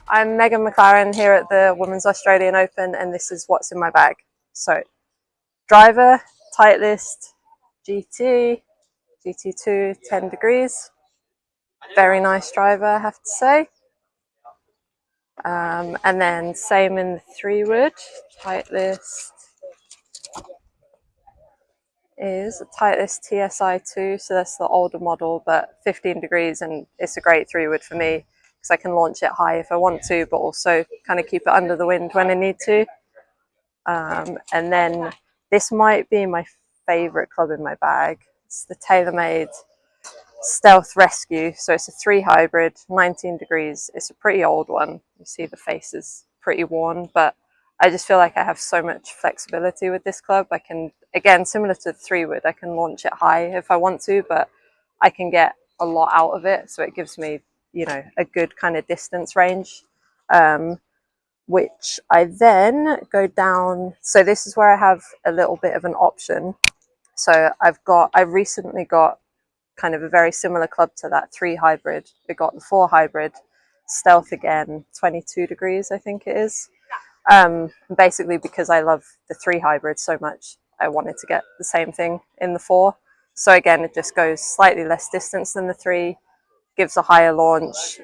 I'm Meghan MacLaren here at the Women's Australian Open, and this is what's in my bag. So, driver, Titleist, GT2, 10 degrees. Very nice driver, I have to say. And then same in the 3-wood. Titleist is a Titleist TSI2, so that's the older model, but 15 degrees, and it's a great 3-wood for me because I can launch it high if I want to, but also kind of keep it under the wind when I need to. And then this might be my favorite club in my bag. It's the TaylorMade Stealth Rescue. So it's a 3 hybrid, 19 degrees. It's a pretty old one. You see the face is pretty worn, but I just feel like I have so much flexibility with this club. I can, again, similar to the 3-wood, I can launch it high if I want to, but I can get a lot out of it. So it gives me, you know, a good kind of distance range. Which I then go down. So this is where I have a little bit of an option. So I recently got kind of a very similar club to that 3 hybrid. I got the 4 hybrid, Stealth again, 22 degrees, I think it is. Basically because I love the 3 hybrid so much, I wanted to get the same thing in the 4. So again, it just goes slightly less distance than the 3, gives a higher launch.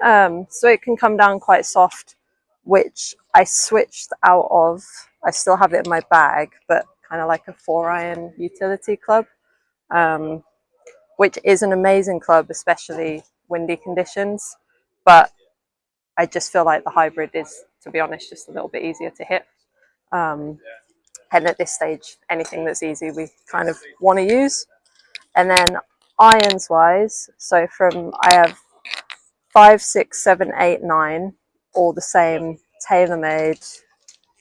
So it can come down quite soft, which I switched out of. I still have it in my bag, but kind of like a 4-iron utility club, which is an amazing club, especially windy conditions. But I just feel like the hybrid is, to be honest, just a little bit easier to hit. And at this stage, anything that's easy, we kind of want to use. And then irons wise, so I have 5, 6, 7, 8, 9, all the same TaylorMade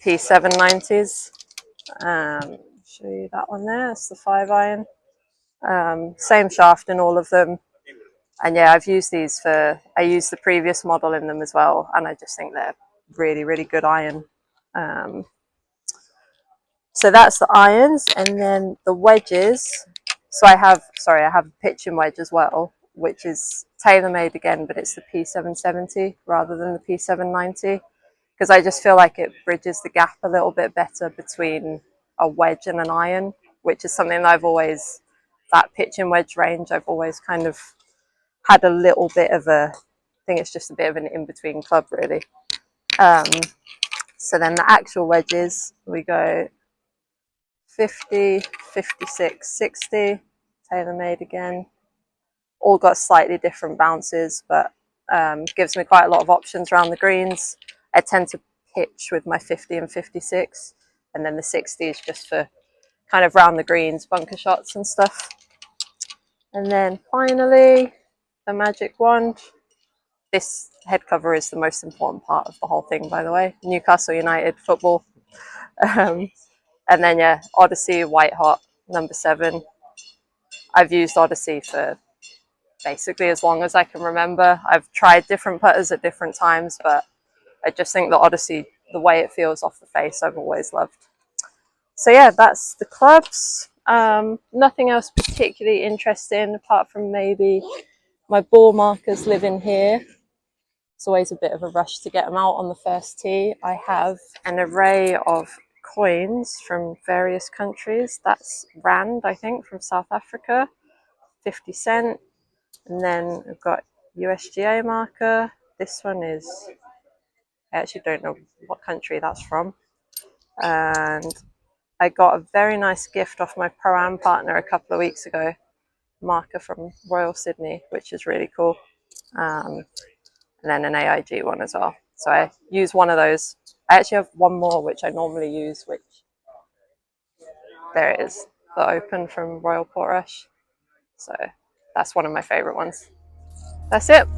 P790s. Show you that one there. It's the 5-iron. Same shaft in all of them. And yeah, I've used these I used the previous model in them as well, and I just think they're really, really good iron. So that's the irons, and then the wedges. So I have a pitching wedge as well, which is TaylorMade again, but it's the P770 rather than the P790, because I just feel like it bridges the gap a little bit better between a wedge and an iron, which is something that that pitching wedge range, I've always kind of had a little bit of I think it's just a bit of an in-between club, really. So then the actual wedges, we go 50, 56, 60, TaylorMade again. All got slightly different bounces, but gives me quite a lot of options around the greens. I tend to pitch with my 50 and 56, and then the 60 is just for kind of round the greens, bunker shots and stuff. And then finally, the magic wand. This head cover is the most important part of the whole thing, by the way. Newcastle United football. And then yeah, Odyssey White Hot number 7. I've used Odyssey for basically as long as I can remember. I've tried different putters at different times, but I just think the Odyssey, the way it feels off the face, I've always loved. So yeah, that's the clubs. Nothing else particularly interesting apart from maybe my ball markers live in here. It's always a bit of a rush to get them out on the first tee. I have an array of coins from various countries. That's Rand, I think, from South Africa, 50 cent. And then we've got USGA marker. This one is, I actually don't know what country that's from. And I got a very nice gift off my Pro-Am partner a couple of weeks ago, marker from Royal Sydney, which is really cool. And then an AIG one as well. So I use one of those. I actually have one more, which I normally use, which, there it is, the Open from Royal Portrush. So that's one of my favorite ones. That's it.